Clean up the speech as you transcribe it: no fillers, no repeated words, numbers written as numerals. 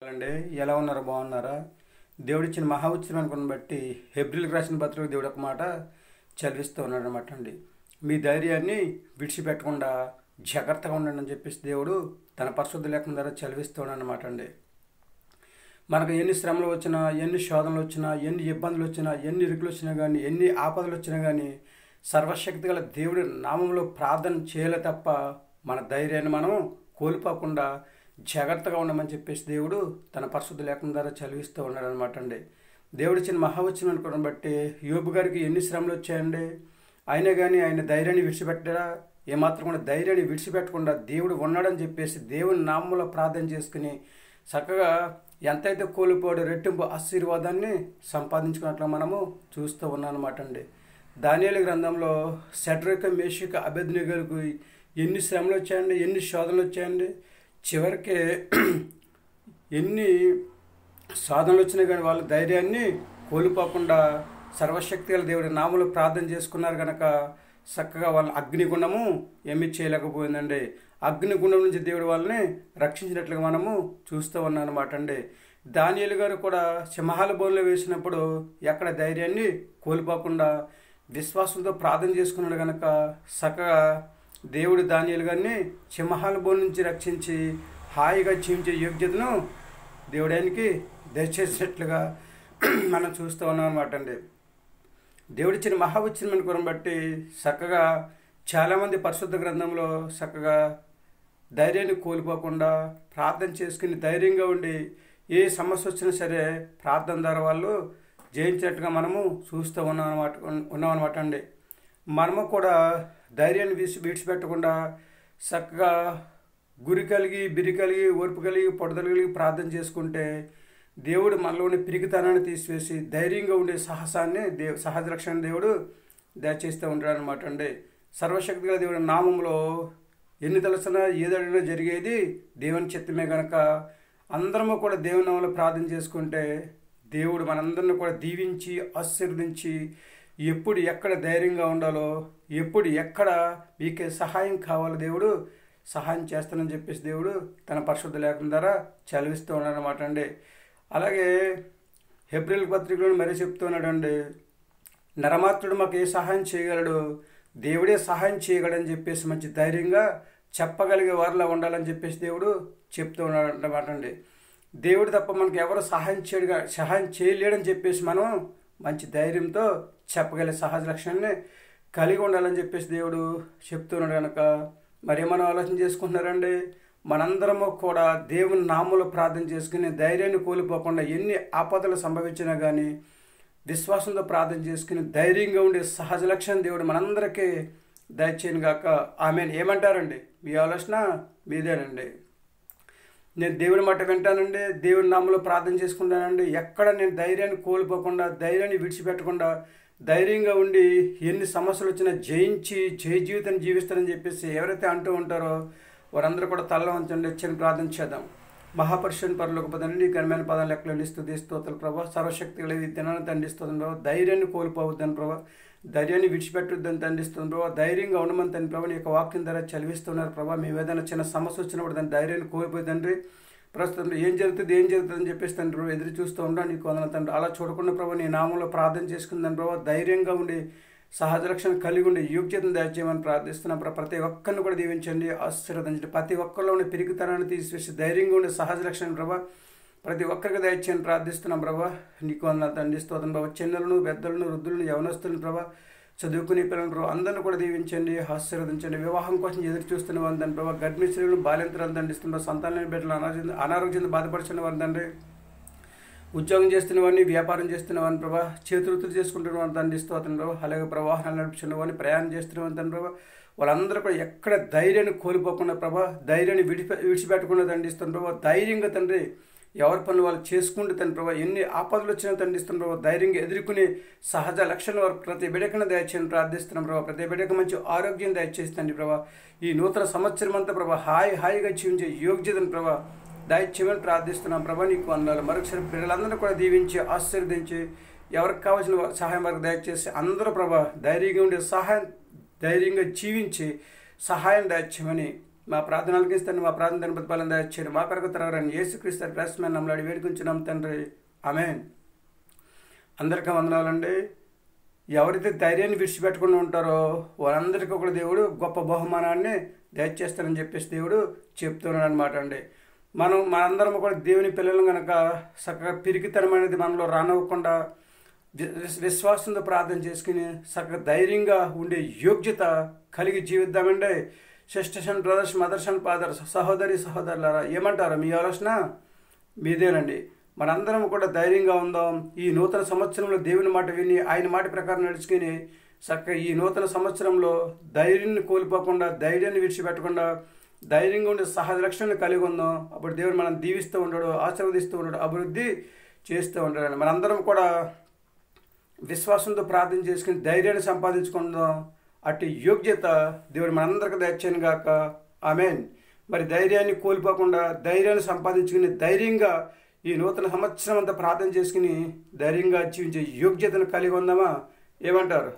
అండి ఎలా ఉన్నారో బాగున్నారా? దేవుడిచ్చిన మహా ఉత్సవాన్ని బట్టి హెబ్రీలకు రాసిన పత్రిక దేవుడు ఒక మాట చదివిస్తూ ఉన్నాడు అనమాట అండి. మీ ధైర్యాన్ని విడిచిపెట్టకుండా జాగ్రత్తగా ఉండండి అని చెప్పేసి దేవుడు తన పరిశుద్ధ లేఖనం ద్వారా చదివిస్తూ ఉన్నాడు అనమాట అండి. మనకు ఎన్ని శ్రమలు వచ్చినా, ఎన్ని శోధనలు వచ్చినా, ఎన్ని ఇబ్బందులు వచ్చినా, ఎన్ని ఇరుకులు వచ్చినా కానీ, ఎన్ని ఆపదలు వచ్చినా కానీ సర్వశక్తి గల దేవుడి నామంలో ప్రార్థన చేయలే తప్ప మన ధైర్యాన్ని మనం కోల్పోకుండా జాగ్రత్తగా ఉండమని చెప్పేసి దేవుడు తన పరిశుద్ధ లేఖనం ద్వారా చదివిస్తూ ఉన్నాడు అనమాట అండి. దేవుడు ఇచ్చిన మహావచనం అనుకోవడం బట్టి యోబు గారికి ఎన్ని శ్రమలు వచ్చాయండి, అయినా కానీ ఆయన ధైర్యాన్ని విడిచిపెట్టారా? ఏమాత్రం కూడా ధైర్యాన్ని విడిచిపెట్టకుండా దేవుడు ఉన్నాడని చెప్పేసి దేవుని నామంలో ప్రార్థన చేసుకుని చక్కగా ఎంతైతే కోల్పోయాడో రెట్టింపు ఆశీర్వాదాన్ని సంపాదించుకున్నట్లు మనము చూస్తూ ఉన్నాం అనమాట అండి. దానియేలు గ్రంథంలో షడ్రక మేషక అబేద్నెగోకు ఎన్ని శ్రమలు వచ్చాయండి, ఎన్ని శోధనలు వచ్చాయండి. చివరికి ఎన్ని సాధనలు వచ్చినా కానీ వాళ్ళ ధైర్యాన్ని కోల్పోకుండా సర్వశక్తి గల దేవుడి నామములో ప్రార్థన చేసుకున్నారు కనుక చక్కగా వాళ్ళ అగ్నిగుండము ఏమీ చేయలేకపోయిందండి. అగ్నిగుండం నుంచి దేవుడు వాళ్ళని రక్షించినట్లుగా మనము చూస్తూ ఉన్నాం అనమాట అండి. దానియేలు గారు కూడా సింహాల బోన్లో వేసినప్పుడు ఎక్కడ ధైర్యాన్ని కోల్పోకుండా విశ్వాసంతో ప్రార్థన చేసుకున్నాడు కనుక చక్కగా దేవుడు దానియేలు గారిని సింహాల బోన్ నుంచి రక్షించి హాయిగా జీవించే యోగ్యతను దేవుడానికి దయచేసినట్లుగా మనం చూస్తూ ఉన్నాం అనమాట అండి. దేవుడిచ్చిన మహావచనం కొరం బట్టి చక్కగా చాలామంది పరిశుద్ధ గ్రంథంలో చక్కగా ధైర్యాన్ని కోల్పోకుండా ప్రార్థన చేసుకుని ధైర్యంగా ఉండి ఏ సమస్య వచ్చినా సరే ప్రార్థన ద్వారా వాళ్ళు జయించినట్టుగా మనము చూస్తూ ఉన్నామన్నమాట అండి. మనము కూడా ధైర్యాన్ని విడిచిపెట్టకుండా చక్కగా గురి కలిగి, బిరి కలిగి, ఓర్పు కలిగి, పట్టుదల కలిగి ప్రార్థన చేసుకుంటే దేవుడు మనలోని పిరికితనాన్ని తీసివేసి ధైర్యంగా ఉండే సాహసాన్ని సహజ రక్షణ దేవుడు దయచేస్తూ ఉంటాడు అనమాట అండి. సర్వశక్తిగా దేవుడి నామంలో ఎన్ని తలసినా ఏదైనా జరిగేది దేవుని చిత్తమే కనుక అందరము కూడా దేవుని నామంలో ప్రార్థన చేసుకుంటే దేవుడు మనందరిని కూడా దీవించి ఆశీర్వదించి ఎప్పుడు ఎక్కడ ధైర్యంగా ఉండాలో, ఎప్పుడు ఎక్కడ మీకే సహాయం కావాలో దేవుడు సహాయం చేస్తానని చెప్పేసి దేవుడు తన పరిశుద్ధ లేఖనం ద్వారా చదివిస్తూ ఉన్నాడనమాట అండి. అలాగే హెబ్రీల పత్రికలో మరీ చెప్తూ ఉన్నాడండి, నరమాత్రుడు మాకు ఏ సహాయం చేయగలడు, దేవుడే సహాయం చేయగలడని చెప్పేసి మంచి ధైర్యంగా చెప్పగలిగే వారిలా ఉండాలని చెప్పేసి దేవుడు చెప్తూ ఉన్నాడు అన్నమాట అండి. దేవుడు తప్ప మనకు ఎవరు సహాయం చేయలేడని చెప్పేసి మనం మంచి ధైర్యంతో చెప్పగలిగే సహజ లక్షణాన్ని కలిగి ఉండాలని చెప్పేసి దేవుడు చెప్తున్నాడు కనుక మరి మనం ఆలోచన చేసుకుంటున్నారండి. మనందరము కూడా దేవుని నామములో ప్రార్థన చేసుకుని ధైర్యాన్ని కోల్పోకుండా ఎన్ని ఆపదలు సంభవించినా కానీ విశ్వాసంతో ప్రార్థన చేసుకుని ధైర్యంగా ఉండే సహజ లక్షణం దేవుడు మనందరికీ దయచేయను గాక. ఆమెను ఏమంటారండి? మీ ఆలోచన మీదేనండి. నేను దేవుని మాట వింటానండి, దేవుని నామంలో ప్రార్థన చేసుకుంటానండి. ఎక్కడ నేను ధైర్యాన్ని కోల్పోకుండా, ధైర్యాన్ని విడిచిపెట్టకుండా ధైర్యంగా ఉండి ఎన్ని సమస్యలు వచ్చినా జయించి జయ జీవితాన్ని జీవిస్తారని చెప్పేసి ఎవరైతే అంటూ ఉంటారో వారందరూ కూడా తల్ల వంచండి. చిన్న ప్రార్థన చేద్దాం. మహాపరిశుని పరలోకపదండి, నీ ఘనమైన పదాలు లెక్కలు స్తుతి స్తోత్రాలు ప్రభా. సర్వశక్తి గల దినాన్ని తండిస్తుంది ప్రభావ. ధైర్యాన్ని కోల్పోవద్దని ప్రభావ, ధైర్యాన్ని విడిచిపెట్టొద్దని తండిస్తుంది ప్రభావ. ధైర్యంగా ఉండమని తండ్రి ప్రభావ నీ యొక్క వాక్యం ద్వారా చదివిస్తున్నారు ప్రభావ. మేము ఏదైనా చిన్న సమస్య వచ్చినప్పుడు దాని ధైర్యాన్ని కోల్పోతుందండి. ప్రస్తుతం ఏం జరుగుతుంది అని చెప్పేసి తండ్రి ఎదురు చూస్తూ ఉంటాను. నీకు వందనాలు తండ్రి. అలా చూడకుండా ప్రభావ నీ నామంలో ప్రార్థన చేసుకుందని ప్రభావ ధైర్యంగా ఉండి సహజ రక్షణ కలిగి ఉండి యోగ్యతను దయచేయమని ప్రార్థిస్తున్నాం. ప్రతి ఒక్కరిని కూడా దీవించండి, ఆశీర్వదించండి. ప్రతి ఒక్కరిలో ఉండే పిరికితనాన్ని తీసివేసి ధైర్యంగా ఉండే సహజ రక్షణ ప్రభావ ప్రతి ఒక్కరికి దయచేయని ప్రార్థిస్తున్నాం ప్రభా. నీకు వందనాలు తండ్రి, స్తోత్రం ప్రభావ. చిన్నలను, పెద్దలను, వృద్ధులను, యవనస్తులను ప్రభావ, చదువుకునే పిల్లలను ప్రభావ అందరిని కూడా దీవించండి, ఆశీర్వదించండి. వివాహం కోసం ఎదురు చూస్తున్న వారిని తండ్రి ప్రభావ, గర్భిణీ స్త్రీలను బాలింతరాలు దండిస్తున్నారు, సంతాన బిడ్డలు అనారోగ్యంతో బాధపడుతున్న వారిని తండ్రి, ఉద్యోగం చేస్తున్న వారిని, వ్యాపారం చేస్తున్న వారిని ప్రభావ, చేతువృత్తులు చేసుకుంటున్న వారిని తండ్రిస్తూ అతను ప్రభావ, అలాగే ప్రవాహాలు నడుపుతున్న వారిని, ప్రయాణం చేస్తున్న వారిని తండ్రి ప్రభావ, వాళ్ళందరూ కూడా ఎక్కడ ధైర్యాన్ని కోల్పోకుండా ప్రభావ, ధైర్యాన్ని విడిచిపెట్టకుండా తండ్రిస్తున్న ప్రభావ, ధైర్యంగా తండ్రి ఎవరి పనులు వాళ్ళు చేసుకుంటూ తండ్రి ప్రభావ, ఎన్ని ఆపదలు వచ్చినా తండ్రిస్తున్న ప్రభావ, ధైర్యంగా ఎదుర్కొనే సహజ లక్షణాలు వారు ప్రతి బిడ్డకను దయచేయని ప్రార్థిస్తున్నాం ప్రభావ. ప్రతి బిడ్డకు మంచి ఆరోగ్యం దయచేసి తండ్రి ప్రభావ. ఈ నూతన సంవత్సరం అంతా ప్రభావ హాయిగా జీవించే యోగ్యతను ప్రభావ దయచేయమని ప్రార్థిస్తున్నాం ప్రభా. నీకు వందనాలు. మరొకసారి బిడ్డలందరూ కూడా దీవించి ఆశీర్వదించి ఎవరికి కావాల్సిన సహాయం వరకు దయచేసి అందరూ ప్రభా ధైర్యంగా ఉండే ధైర్యంగా జీవించి సహాయం దయచేయమని మా ప్రార్థనలకి ఇస్తాను, మా ప్రార్థన ప్రతిఫలం దయచేయండి. మా కొరకు త్వరగా యేసుక్రీస్తు ప్రశ్న నమ్మలాడి వేడుకుంటున్నాం తండ్రి. ఆమేన్. అందరికీ వందనాలండి. ఎవరైతే ధైర్యాన్ని విడిచిపెట్టకుండా ఉంటారో వారందరికీ కూడా దేవుడు గొప్ప బహుమానాన్ని దయచేస్తారని చెప్పేసి దేవుడు చెప్తున్నాడు అనమాట అండి. మనందరం కూడా దేవుని పిల్లలు కనుక చక్కగా పిరికితనం అనేది మనలో రానివ్వకుండా విశ్వాసంతో ప్రార్థన చేసుకుని చక్కగా ధైర్యంగా ఉండే యోగ్యత కలిగి జీవిద్దామండి. Sisters and brothers, mothers and fathers, సహోదరులారా, ఏమంటారు? మీ ఆలోచన మీదేనండి. మనందరం కూడా ధైర్యంగా ఉందాం. ఈ నూతన సంవత్సరంలో దేవుని మాట విని ఆయన మాట ప్రకారం నడుచుకుని చక్కగా ఈ నూతన సంవత్సరంలో ధైర్యాన్ని కోల్పోకుండా, ధైర్యాన్ని విడిచిపెట్టకుండా ధైర్యంగా ఉండే సహజ లక్షణాన్ని కలిగి ఉందాం. అప్పుడు దేవుడు మనం దీవిస్తూ ఉంటాడు, ఆశీర్వదిస్తూ ఉంటాడు, అభివృద్ధి చేస్తూ ఉంటాడు. మనందరం కూడా విశ్వాసంతో ప్రార్థన చేసుకుని ధైర్యాన్ని సంపాదించుకుందాం. అటు యోగ్యత దేవుడు మనందరికీ దయచేయను గాక. ఆమేన్. మరి ధైర్యాన్ని కోల్పోకుండా ధైర్యాన్ని సంపాదించుకుని ధైర్యంగా ఈ నూతన సంవత్సరం అంతా ప్రార్థన చేసుకుని ధైర్యంగా జీవించే యోగ్యతను కలిగి ఉందామా? ఏమంటారు?